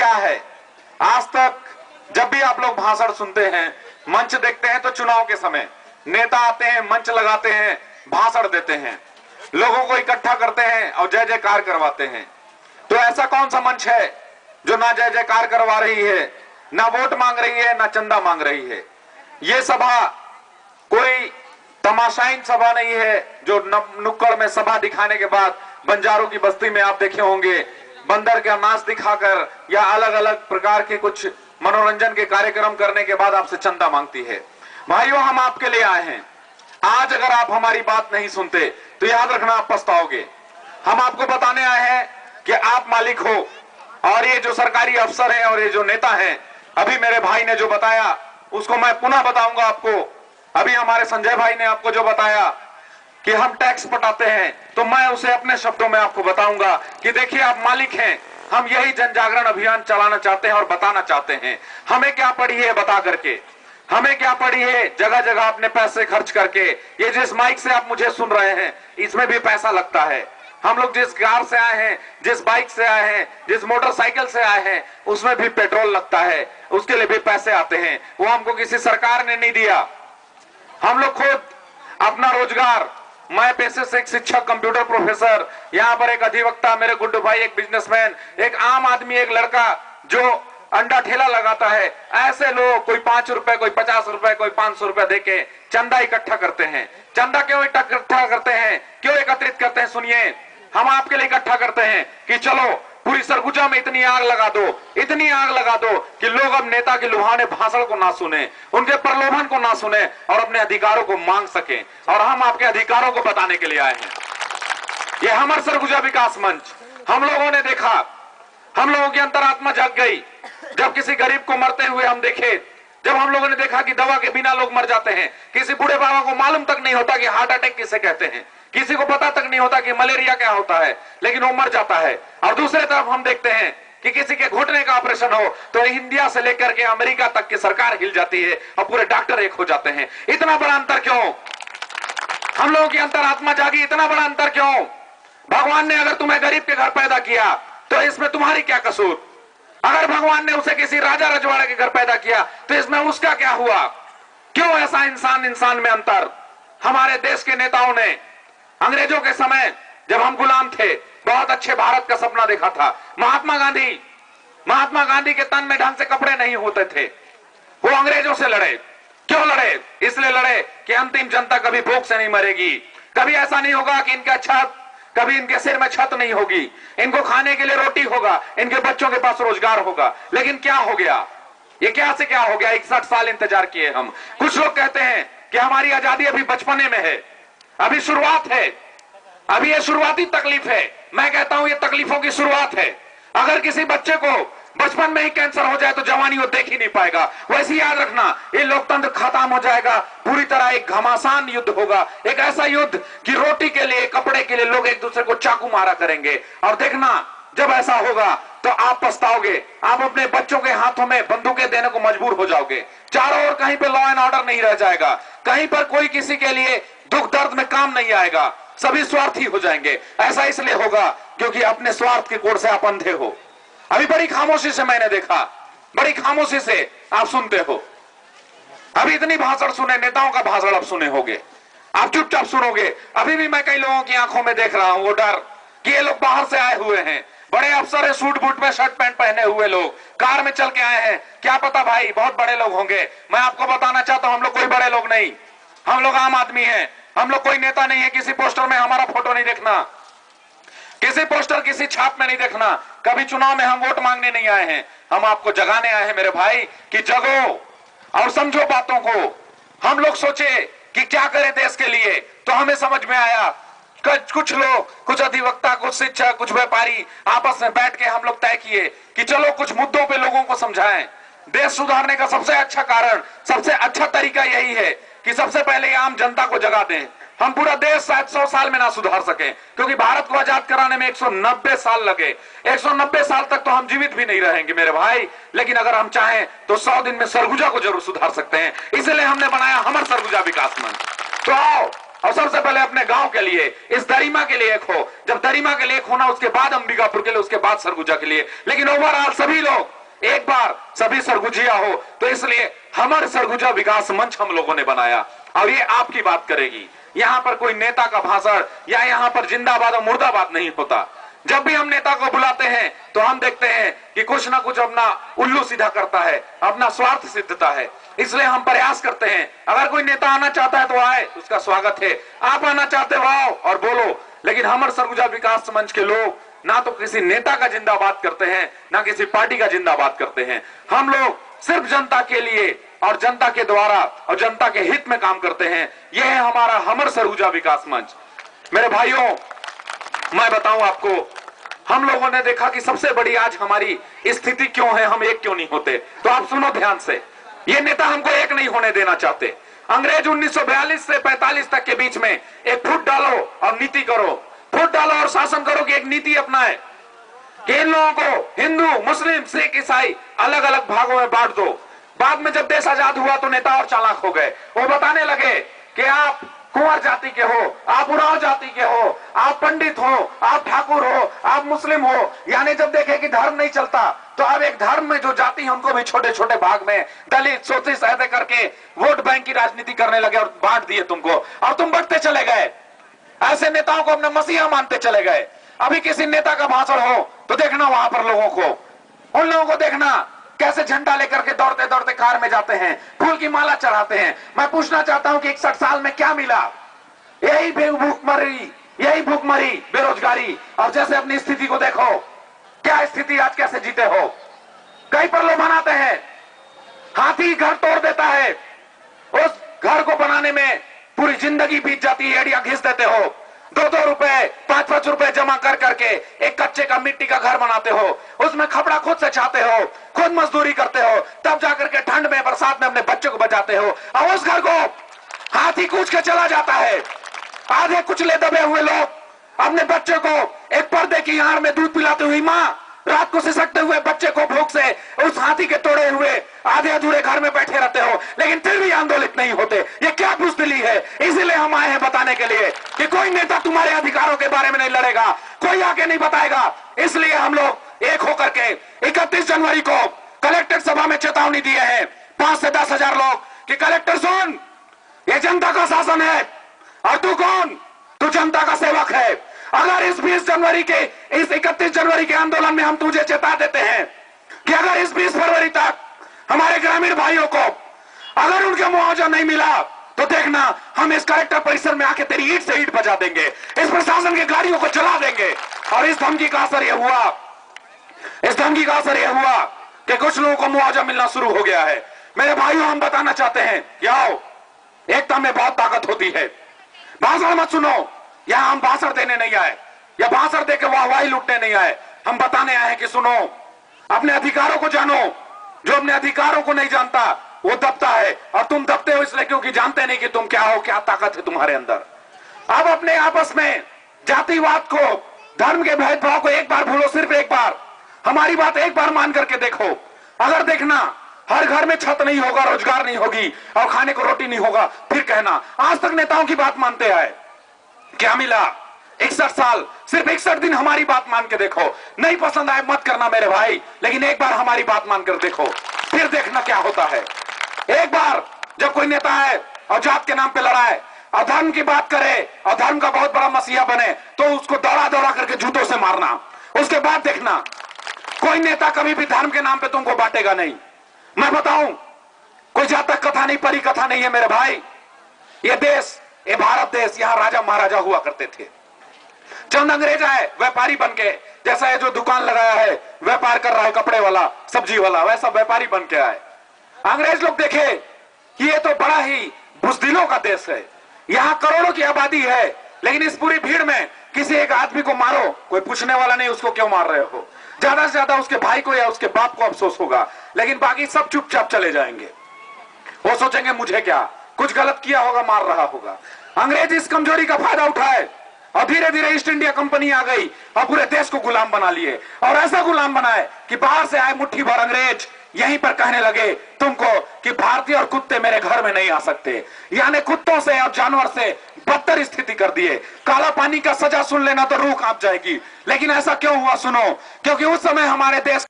क्या है? आज तक जब भी आप लोग भाषण सुनते हैं, मंच देखते हैं, तो चुनाव के समय नेता आते हैं, मंच लगाते हैं, भाषण देते हैं, लोगों को इकट्ठा करते हैं और जय जयकार करवाते हैं। तो ऐसा कौन सा मंच है जो ना जय जयकार करवा रही है, ना वोट मांग रही है, ना चंदा मांग रही है? ये सभा कोई तमाशाइन सभा नहीं है जो नुक्कड़ में सभा दिखाने के बाद बंजारों की बस्ती में आप देखे होंगे बंदर का नाच दिखाकर या अलग अलग प्रकार के कुछ मनोरंजन के कार्यक्रम करने के बाद आपसे चंदा मांगती है। भाइयों, हम आपके लिए आए हैं। आज अगर आप हमारी बात नहीं सुनते तो याद रखना, आप पछताओगे। हम आपको बताने आए हैं कि आप मालिक हो, और ये जो सरकारी अफसर हैं और ये जो नेता हैं, अभी मेरे भाई ने जो बताया उसको मैं पुनः बताऊंगा आपको। अभी हमारे संजय भाई ने आपको जो बताया कि हम टैक्स पटाते हैं, तो मैं उसे अपने शब्दों में आपको बताऊंगा कि देखिए, आप मालिक हैं, हम यही जन जागरण अभियान चलाना चाहते हैं और बताना चाहते हैं। हमें क्या पड़ी है बता करके, हमें क्या पड़ी है जगह जगह अपने पैसे खर्च करके। ये जिस माइक से आप मुझे सुन रहे हैं, इसमें भी पैसा लगता है। हम लोग जिस कार से आए हैं, जिस बाइक से आए हैं, जिस मोटरसाइकिल से आए हैं, उसमें भी पेट्रोल लगता है, उसके लिए भी पैसे आते हैं। वो हमको किसी सरकार ने नहीं दिया, हम लोग खुद अपना रोजगार। मैं पेशे से एक शिक्षक, कंप्यूटर प्रोफेसर, यहाँ पर एक अधिवक्ता, मेरे गुड्डू भाई एक बिजनेसमैन, एक आम आदमी, एक लड़का जो अंडा ठेला लगाता है। ऐसे लोग कोई 5 रुपए, कोई 50 रुपए, कोई 500 रुपए देके चंदा इकट्ठा करते हैं। चंदा क्यों इकट्ठा करते हैं, क्यों एकत्रित करते हैं? सुनिए, हम आपके लिए इकट्ठा करते हैं कि चलो पूरी सरगुजा में इतनी आग लगा दो, इतनी आग लगा दो कि लोग अब नेता के लुभावने भाषण को ना सुने, उनके प्रलोभन को ना सुने और अपने अधिकारों को मांग सकें। और हम आपके अधिकारों को बताने के लिए आए हैं। ये हमारा सरगुजा विकास मंच, हम लोगों ने देखा, हम लोगों की अंतरात्मा जाग गई जब किसी गरीब को मरते हुए हम देखे, जब हम लोगों ने देखा कि दवा के बिना लोग मर जाते हैं। किसी बूढ़े बाबा को मालूम तक नहीं होता कि हार्ट अटैक किसे कहते हैं, किसी को पता तक नहीं होता कि मलेरिया क्या होता है, लेकिन वो मर जाता है। और दूसरी तरफ हम देखते हैं कि किसी के घुटने का ऑपरेशन हो तो इंडिया से लेकर के अमेरिका तक की सरकार हिल जाती है और पूरे डॉक्टर एक हो जाते हैं। इतना बड़ा अंतर क्यों? हम लोगों की अंतरात्मा जागी, इतना बड़ा अंतर क्यों? भगवान ने अगर तुम्हें गरीब के घर पैदा किया तो इसमें तुम्हारी क्या कसूर? अगर भगवान ने उसे किसी राजा रजवाड़े के घर पैदा किया तो इसमें उसका क्या हुआ? क्यों ऐसा इंसान में अंतर? हमारे देश के नेताओं ने अंग्रेजों के समय जब हम गुलाम थे, बहुत अच्छे भारत का सपना देखा था। महात्मा गांधी के तन में ढंग से कपड़े नहीं होते थे, वो अंग्रेजों से लड़े। क्यों लड़े? इसलिए लड़े कि अंतिम जनता कभी भूख से नहीं मरेगी, कभी ऐसा नहीं होगा कि इनका छत, कभी इनके सिर में छत नहीं होगी, इनको खाने के लिए रोटी होगा, इनके बच्चों के पास रोजगार होगा। लेकिन क्या हो गया? ये क्या से क्या हो गया? 61 साल इंतजार किए हम। कुछ लोग कहते हैं कि हमारी आजादी अभी बचपने में है, अभी शुरुआत है, अभी ये शुरुआती तकलीफ है। मैं कहता हूं ये तकलीफों की शुरुआत है। अगर किसी बच्चे को बचपन में ही कैंसर हो जाए तो जवानी वो देख ही नहीं पाएगा। वैसे याद रखना, ये लोकतंत्र खत्म हो जाएगा, पूरी तरह एक घमासान युद्ध होगा, एक ऐसा युद्ध कि रोटी के लिए, कपड़े के लिए लोग एक दूसरे को चाकू मारा करेंगे। और देखना, जब ऐसा होगा तो आप पछताओगे, आप अपने बच्चों के हाथों में बंदूकें देने को मजबूर हो जाओगे। चारों ओर कहीं पे लॉ एंड ऑर्डर नहीं रह जाएगा, कहीं पर कोई किसी के लिए दुख दर्द में काम नहीं आएगा, सभी स्वार्थी हो जाएंगे। ऐसा इसलिए होगा क्योंकि अपने स्वार्थ के कोर से आप अंधे हो। अभी बड़ी खामोशी से मैंने देखा, बड़ी खामोशी से आप सुनते हो। अभी इतनी भाषण सुने, नेताओं का भाषण अब सुने होगे, आप चुपचाप सुनोगे। अभी भी मैं कई लोगों की आंखों में देख रहा हूं वो डर कि ये लोग बाहर से आए हुए हैं, बड़े अफसर है, सूट बूट में, शर्ट पैंट पहने हुए लोग, कार में चल के आए हैं। क्या पता भाई, बहुत बड़े लोग होंगे। मैं आपको बताना चाहता हूं, हम लोग कोई बड़े लोग नहीं, हम लोग आम आदमी हैं, हम लोग कोई नेता नहीं है। किसी पोस्टर में हमारा फोटो नहीं देखना, किसी पोस्टर, किसी छाप में नहीं देखना। कभी चुनाव में हम वोट मांगने नहीं आए हैं, हम आपको जगाने आए हैं मेरे भाई कि जगो और समझो बातों को। हम लोग सोचे कि क्या करें देश के लिए, तो हमें समझ में आया कुछ लोग, कुछ अधिवक्ता, कुछ शिक्षक, कुछ व्यापारी आपस में बैठ के हम लोग तय किए कि चलो कुछ मुद्दों पे लोगों को समझाएं। देश सुधारने का सबसे अच्छा कारण, सबसे अच्छा तरीका यही है कि सबसे पहले आम जनता को जगा दें। हम पूरा देश शायद 100 साल में ना सुधार सके, क्योंकि भारत को आजाद कराने में 190 साल लगे। 190 साल तक तो हम जीवित भी नहीं रहेंगे मेरे भाई, लेकिन अगर हम चाहें तो 100 दिन में सरगुजा को जरूर सुधार सकते हैं। इसलिए हमने बनाया हमारा सरगुजा विकास मंच। तो आओ, और सबसे पहले अपने गांव के लिए, इस दरिमा के लिए एक हो। जब दरिमा के लिए एक होना, उसके बाद अंबिकापुर के लिए, उसके बाद सरगुजा के लिए। लेकिन ओवरऑल सभी लोग एक बार सभी सरगुजिया हो। तो इसलिए हमर सरगुजा विकास मंच हम लोगों ने बनाया और ये आपकी बात करेगी। यहाँ पर कोई नेता का भाषण या यहाँ पर जिंदाबाद और मुर्दाबाद नहीं होता। जब भी हम नेता को बुलाते हैं तो हम देखते हैं कि कुछ ना कुछ अपना उल्लू सीधा करता है, अपना स्वार्थ सिद्धता है। इसलिए हम प्रयास करते हैं, अगर कोई नेता आना चाहता है तो आए, उसका स्वागत है। आप आना चाहते हो आओ और बोलो। लेकिन हमर सरगुजा विकास मंच के लोग ना तो किसी नेता का जिंदाबाद करते हैं, ना किसी पार्टी का जिंदाबाद करते हैं। हम लोग सिर्फ जनता के लिए और जनता के द्वारा और जनता के हित में काम करते हैं। यह है हमारा हमर सरगुजा विकास मंच। मेरे भाइयों, मैं बताऊं आपको, हम लोगों ने देखा कि सबसे बड़ी आज हमारी स्थिति क्यों है, हम एक क्यों नहीं होते। तो आप सुनो ध्यान से, ये नेता हमको एक नहीं होने देना चाहते। अंग्रेज 1942 से 45 तक के बीच में एक फुट डालो और नीति करो, फुट डालो और शासन करो कि एक नीति अपनाए कि इन लोगों को हिंदू, मुस्लिम, सिख, ईसाई अलग अलग भागों में बांट दो। बाद में जब देश आजाद हुआ तो नेता और चालाक हो गए। वो बताने लगे कि आप कुंवर जाति के हो, आप उराव जाति के हो, आप पंडित हो, आप ठाकुर हो, आप मुस्लिम हो। यानी जब देखे कि धर्म नहीं चलता तो अब एक धर्म में जो जाति है उनको भी छोटे छोटे भाग में दलित, शोषित ऐसे करके वोट बैंक की राजनीति करने लगे और बांट दिए तुमको, और तुम बढ़ते चले गए। ऐसे नेताओं को अपने मसीहा मानते चले गए। अभी किसी नेता का भाषण हो तो देखना वहां पर लोगों को, उन लोगों को देखना कैसे झंडा लेकर के दौड़ते दौड़ते कार में जाते हैं, फूल की माला चढ़ाते हैं। मैं पूछना चाहता हूं कि 61 साल में क्या मिला? यही भूखमरी, यही भूखमरी, बेरोजगारी। और जैसे अपनी स्थिति को देखो, क्या स्थिति आज, कैसे जीते हो? कई पर लोग बनाते हैं, हाथी घर तोड़ देता है, उस घर को बनाने में पूरी जिंदगी बीत जाती है, एड़िया घिस देते हो। 2-2 रुपए, 5-5 रुपए जमा कर करके एक कच्चे का मिट्टी का घर बनाते हो, उसमें खपड़ा खुद से छाते हो, खुद मजदूरी करते हो, तब जाकर के ठंड में, बरसात में अपने बच्चों को बचाते हो, और उस घर को हाथी कूच के चला जाता है। आधे कुचले दबे हुए लोग अपने बच्चे को एक पर्दे की आड़ में दूध पिलाती हुई माँ, रात को सिसकते हुए बच्चे को भूख से उस हाथी के तोड़े हुए आधे अधूरे घर में बैठे रहते हो, लेकिन फिर भी आंदोलित नहीं होते। ये क्या बुज़दिली है? इसीलिए हम आए हैं बताने के लिए कि कोई नेता तुम्हारे अधिकारों के बारे में नहीं लड़ेगा, कोई आके नहीं बताएगा। इसलिए हम लोग एक होकर के 31 जनवरी को कलेक्टर सभा में चेतावनी दिए हैं 5 से 10 हजार लोग कि कलेक्टर सुन, ये जनता का शासन है और तू कौन? तू जनता का सेवक है। अगर इस 20 जनवरी के, इस 31 जनवरी के आंदोलन में हम तुझे चेता देते हैं कि अगर इस 20 फरवरी तक हमारे ग्रामीण भाइयों को अगर उनका मुआवजा नहीं मिला तो देखना हम इस कलेक्टर परिसर में आके तेरी ईंट से ईंट बजा देंगे, इस प्रशासन की गाड़ियों को जला देंगे। और इस धमकी का असर यह हुआ, इस धमकी का असर यह हुआ कि कुछ लोगों को मुआवजा मिलना शुरू हो गया है। मेरे भाइयों, हम बताना चाहते हैं कि आओ, एकता में बहुत ताकत होती है। भाषण मत सुनो, यहां हम भाषण देने नहीं आए या भाषण देके वाहवाही लूटने नहीं आए। हम बताने आए हैं कि सुनो, अपने अधिकारों को जानो। जो अपने अधिकारों को नहीं जानता वो दबता है, और तुम दबते हो इसलिए क्योंकि जानते नहीं कि तुम क्या हो, क्या ताकत है तुम्हारे अंदर। अब अपने आपस में जातिवाद को, धर्म के भेदभाव को एक बार भूलो, सिर्फ एक बार। हमारी बात एक बार मान करके देखो। अगर देखना हर घर में छत नहीं होगा, रोजगार नहीं होगी और खाने को रोटी नहीं होगा, फिर कहना आज तक नेताओं की बात मानते आए, क्या मिला? 61 साल, सिर्फ 61 दिन हमारी बात मान के देखो। नहीं पसंद आए मत करना मेरे भाई, लेकिन एक बार हमारी बात मानकर देखो, फिर देखना क्या होता है। एक बार जब कोई नेता है और जात के नाम पे लड़ाए और धर्म की बात करे और धर्म का बहुत बड़ा मसीहा बने तो उसको दौड़ा दौड़ा करके जूतों से मारना। उसके बाद देखना कोई नेता कभी भी धर्म के नाम पे तुमको बांटेगा नहीं। मैं बताऊं, कोई जातक कथा नहीं, परी कथा नहीं है मेरे भाई। ये देश, ये भारत देश, यहाँ राजा महाराजा हुआ करते थे। चंद अंग्रेज आए व्यापारी बन के, जैसा ये जो दुकान लगाया है, व्यापार कर रहा है कपड़े वाला, सब्जी वाला, वैसा व्यापारी बन के आए। अंग्रेज लोग देखे कि ये तो बड़ा ही बुज़दिलों का देश है, यहाँ करोड़ों की आबादी है, लेकिन इस पूरी भीड़ में किसी एक आदमी को मारो, कोई पूछने वाला नहीं उसको क्यों मार रहे हो। ज्यादा से ज्यादा उसके भाई को या उसके बाप को अफसोस होगा, लेकिन बाकी सब चुपचाप चले जाएंगे। वो सोचेंगे मुझे क्या, कुछ गलत किया होगा, मार रहा होगा। अंग्रेज इस कमजोरी का फायदा उठाए और धीरे धीरे ईस्ट इंडिया कंपनी आ गई और पूरे देश को गुलाम बना लिए, और ऐसा गुलाम बनाए कि बाहर से आए मुट्ठी भर अंग्रेज यहीं पर कहने लगे तुमको कि भारतीय और कुत्ते मेरे घर में नहीं आ सकते। यानी कुत्तों से और जानवर से बदतर स्थिति कर दिए। काला पानी का सजा सुन लेना तो रूह कांप जाएगी। लेकिन ऐसा क्यों हुआ सुनो, क्योंकि उस समय हमारे देश